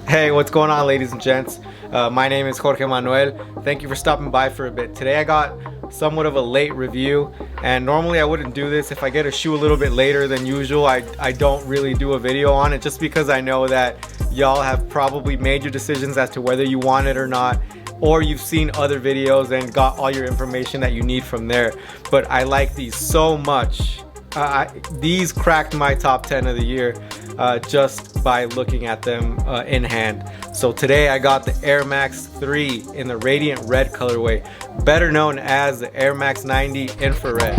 Hey, what's going on, ladies and gents? My name is Jorge Manuel. Thank you for stopping by for a bit. Today I got somewhat of a late review, and normally I wouldn't do this. If I get a shoe a little bit later than usual, I don't really do a video on it, just because I know that y'all have probably made your decisions as to whether you want it or not, or you've seen other videos and got all your information that you need from there. But I like these so much. These cracked my top 10 of the year just by looking at them in hand. So today I got the Air Max 3 in the Radiant Red colorway, better known as the Air Max 90 Infrared.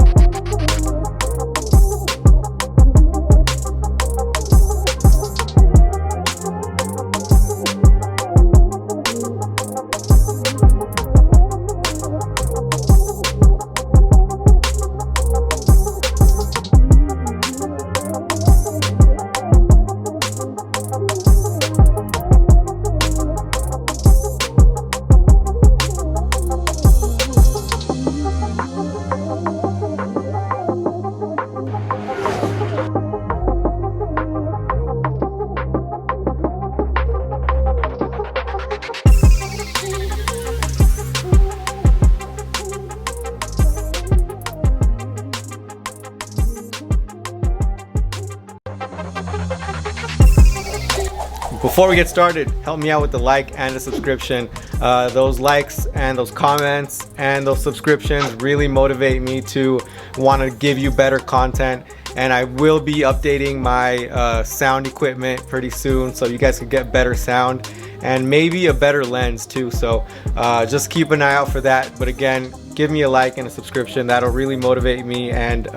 Before we get started, help me out with the like and the subscription. Those likes and those comments and those subscriptions really motivate me to want to give you better content. And I will be updating my sound equipment pretty soon, so you guys can get better sound and maybe a better lens too. So just keep an eye out for that. But again, give me a like and a subscription. That'll really motivate me and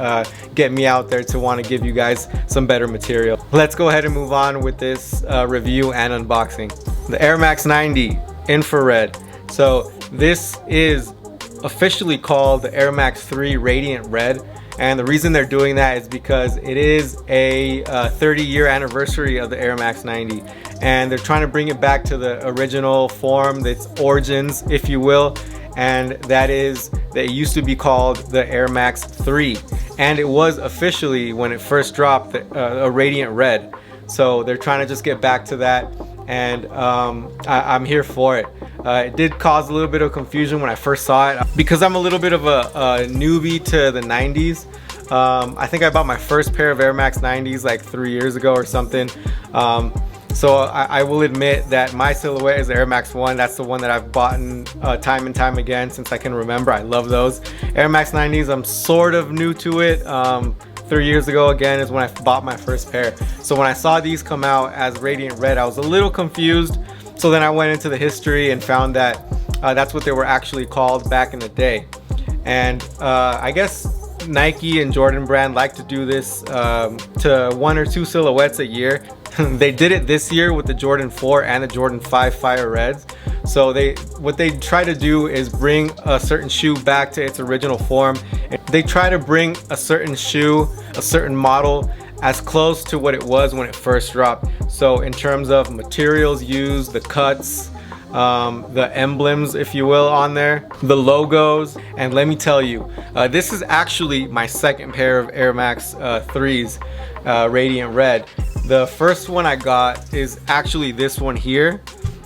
get me out there to want to give you guys some better material. Let's go ahead and move on with this review and unboxing. The Air Max 90 Infrared. So this is officially called the Air Max 3 Radiant Red. And the reason they're doing that is because it is a 30-year anniversary of the Air Max 90. And they're trying to bring it back to the original form, its origins, if you will. And that is that it used to be called the Air Max 3. And it was officially, when it first dropped, a Radiant Red. So they're trying to just get back to that. And I'm here for it. It did cause a little bit of confusion when I first saw it, because I'm a little bit of a newbie to the 90s. I think I bought my first pair of Air Max 90s like 3 years ago or something. So I will admit that my silhouette is the Air Max 1. That's the one that I've bought time and time again since I can remember. I love those. Air Max 90s, I'm sort of new to it. 3 years ago again is when I bought my first pair. So when I saw these come out as Radiant Red, I was a little confused. So then I went into the history and found that that's what they were actually called back in the day. And I guess Nike and Jordan brand like to do this to 1 or 2 silhouettes a year. They did it this year with the Jordan 4 and the Jordan 5 Fire Reds. So what they try to do is bring a certain shoe back to its original form. They try to bring a certain shoe, a certain model, as close to what it was when it first dropped. So in terms of materials used, the cuts, the emblems, if you will, on there, the logos. And let me tell you, this is actually my second pair of Air Max 3s, Radiant Red. The first one I got is actually this one here.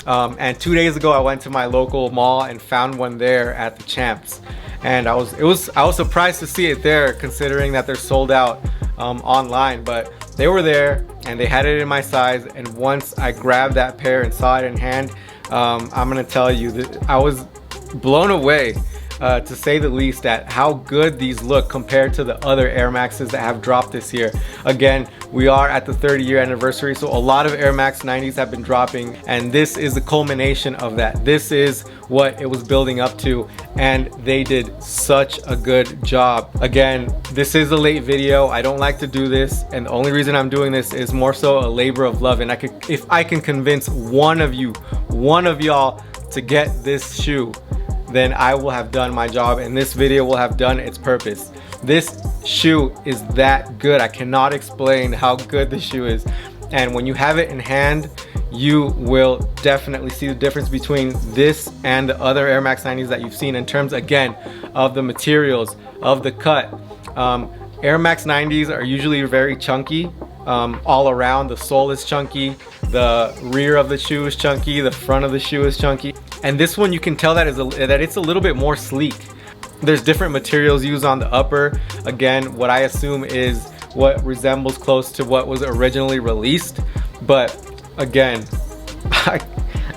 And 2 days ago I went to my local mall and found one there at the Champs, and I was surprised to see it there, considering that they're sold out online, but they were there and they had it in my size. And once I grabbed that pair and saw it in hand, I'm gonna tell you that I was blown away, to say the least, at how good these look compared to the other Air Maxes that have dropped this year. Again, we are at the 30-year anniversary, so a lot of Air Max 90s have been dropping, and this is the culmination of that. This is what it was building up to, and they did such a good job. Again, this is a late video. I don't like to do this, and the only reason I'm doing this is more so a labor of love. And if I can convince one of y'all to get this shoe, then I will have done my job, and this video will have done its purpose. This shoe is that good. I cannot explain how good the shoe is, and when you have it in hand, you will definitely see the difference between this and the other Air Max 90s that you've seen in terms, again, of the materials, of the cut. Air Max 90s are usually very chunky all around. The sole is chunky, the rear of the shoe is chunky, the front of the shoe is chunky. And this one, you can tell that it's a little bit more sleek. There's different materials used on the upper. Again, what I assume is what resembles close to what was originally released. But again,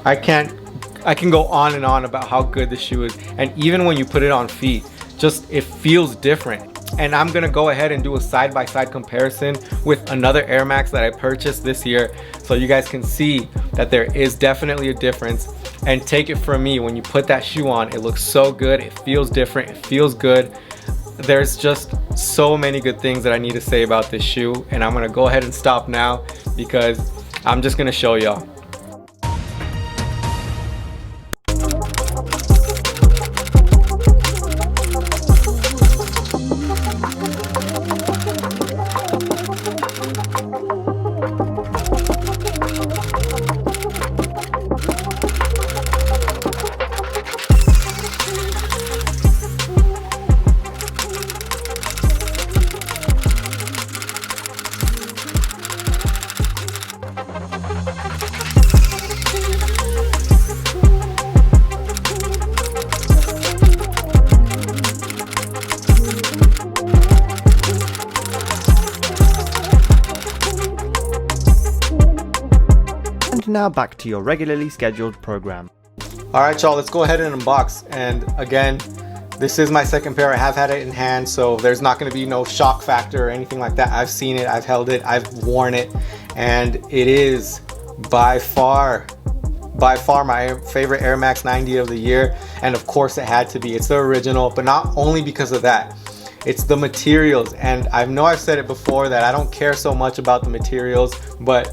I can go on and on about how good the shoe is. And even when you put it on feet, just it feels different. And I'm gonna go ahead and do a side-by-side comparison with another Air Max that I purchased this year, so you guys can see that there is definitely a difference. And take it from me, when you put that shoe on, it looks so good, it feels different, it feels good. There's just so many good things that I need to say about this shoe, and I'm gonna go ahead and stop now because I'm just gonna show y'all. Now back to your regularly scheduled program. Alright y'all, let's go ahead and unbox. And again, this is my second pair. I have had it in hand, so there's not going to be no shock factor or anything like that. I've seen it, I've held it, I've worn it, and it is by far my favorite Air Max 90 of the year. And of course it had to be. It's the original, but not only because of that. It's the materials, and I know I've said it before that I don't care so much about the materials, but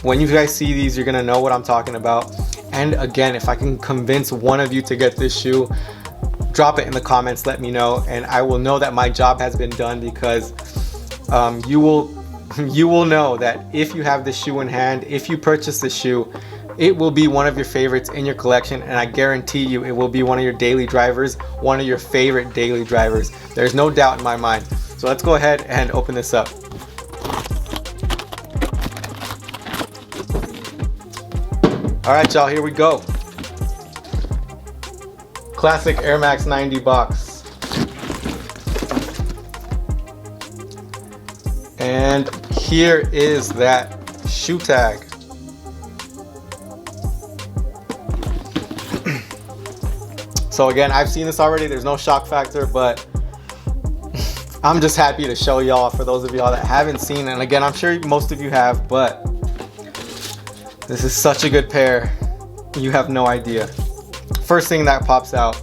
when you guys see these, you're gonna know what I'm talking about. And again, if I can convince one of you to get this shoe, drop it in the comments, let me know, and I will know that my job has been done, because you will know that if you have this shoe in hand, if you purchase this shoe, it will be one of your favorites in your collection, and I guarantee you it will be one of your daily drivers, one of your favorite daily drivers. There's no doubt in my mind. So let's go ahead and open this up. Alright y'all, here we go. Classic Air Max 90 box. And here is that shoe tag. So again, I've seen this already, there's no shock factor, but I'm just happy to show y'all, for those of y'all that haven't seen. And again, I'm sure most of you have, but this is such a good pair, you have no idea. First thing that pops out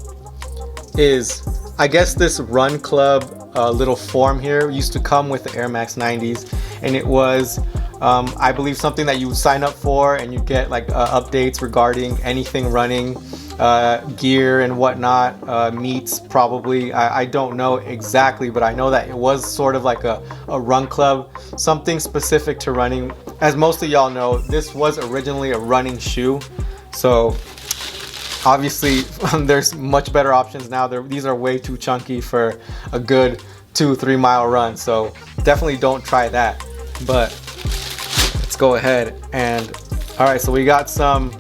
is, I guess this Run Club little form here used to come with the Air Max 90s, and it was I believe something that you would sign up for, and you get like updates regarding anything running, gear and whatnot, meets probably, I don't know exactly, but I know that it was sort of like a Run Club, something specific to running. As most of y'all know, this was originally a running shoe, so obviously there's much better options now. These are way too chunky for a good 2-3 mile run, so definitely don't try that. But let's go ahead and, all right, so we got some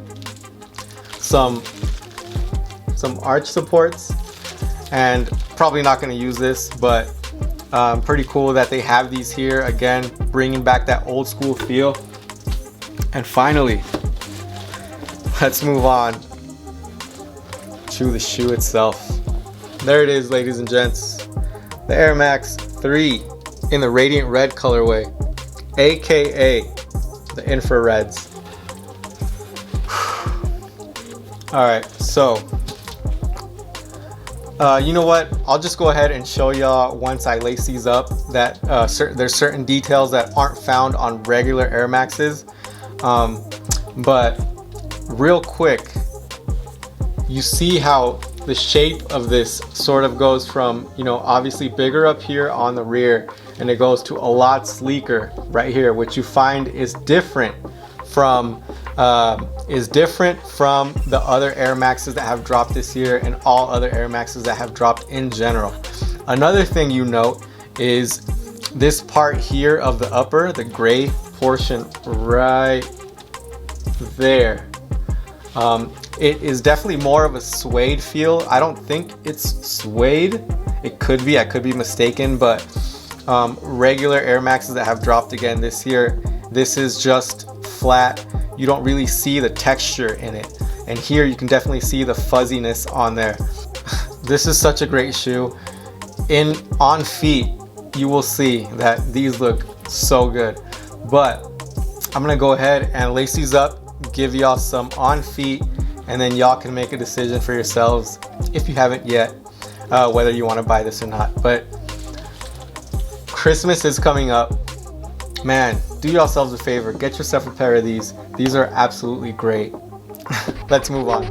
some arch supports, and probably not going to use this, but pretty cool that they have these here, again bringing back that old school feel. And finally, let's move on to the shoe itself. There it is, ladies and gents, the Air Max 3 in the Radiant Red colorway, aka the infrareds. All right, so you know what, I'll just go ahead and show y'all once I lace these up that there's certain details that aren't found on regular Air Maxes, but real quick, you see how the shape of this sort of goes from, you know, obviously bigger up here on the rear, and it goes to a lot sleeker right here, which you find is different from the other Air Maxes that have dropped this year and all other Air Maxes that have dropped in general. Another thing you note is this part here of the upper, the gray portion right there. It is definitely more of a suede feel. I don't think it's suede. It could be, I could be mistaken, but regular Air Maxes that have dropped again this year, this is just flat. You don't really see the texture in it. And here you can definitely see the fuzziness on there. This is such a great shoe. On feet, you will see that these look so good. But I'm gonna go ahead and lace these up, give y'all some on feet, and then y'all can make a decision for yourselves, if you haven't yet, whether you want to buy this or not. But Christmas is coming up. Man, do yourselves a favor, get yourself a pair of these. These are absolutely great. Let's move on.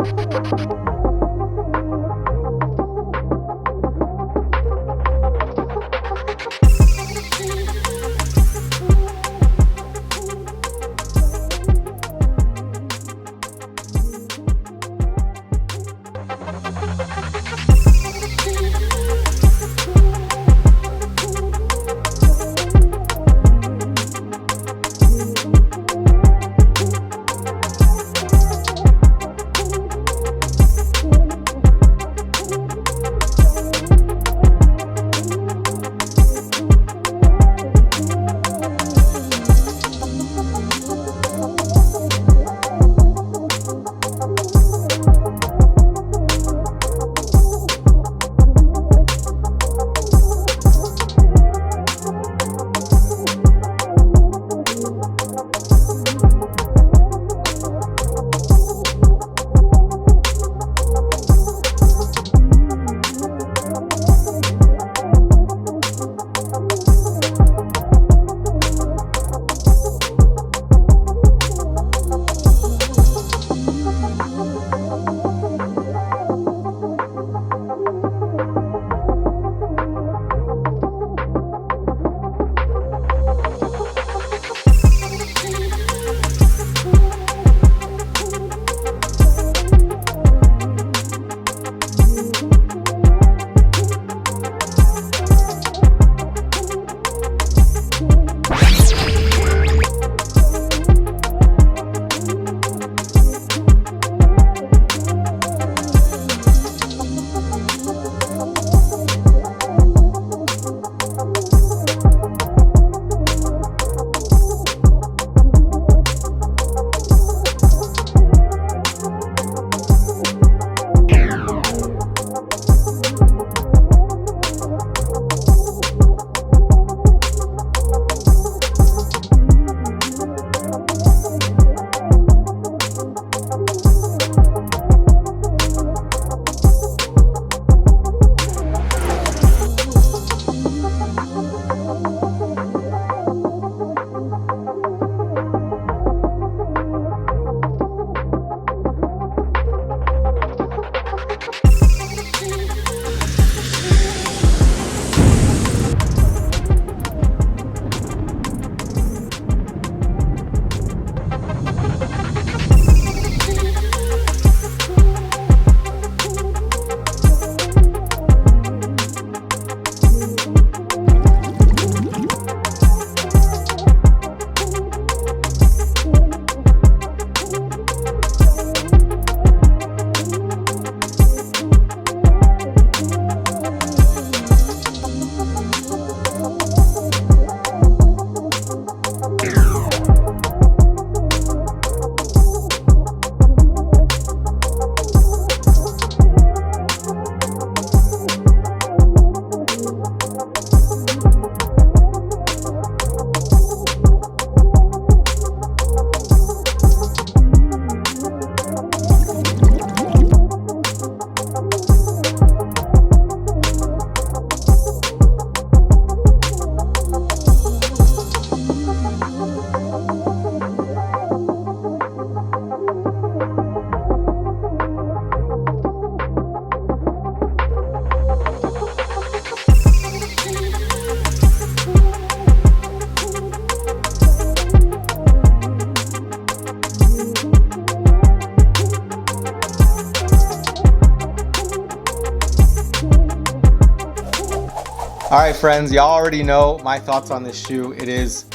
All right, friends, y'all already know my thoughts on this shoe. It is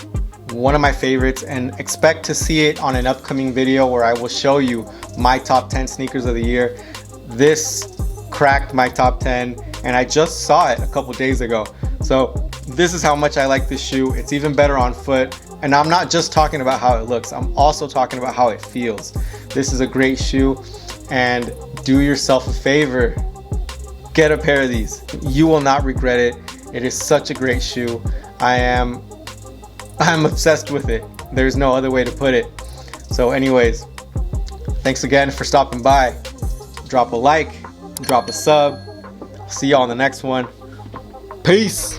one of my favorites, and expect to see it on an upcoming video where I will show you my top 10 sneakers of the year. This cracked my top 10 and I just saw it a couple days ago. So this is how much I like this shoe. It's even better on foot, and I'm not just talking about how it looks, I'm also talking about how it feels. This is a great shoe, and do yourself a favor, get a pair of these. You will not regret it. It is such a great shoe. I'm obsessed with it. There's no other way to put it. So anyways, thanks again for stopping by. Drop a like, drop a sub. See y'all in the next one. Peace.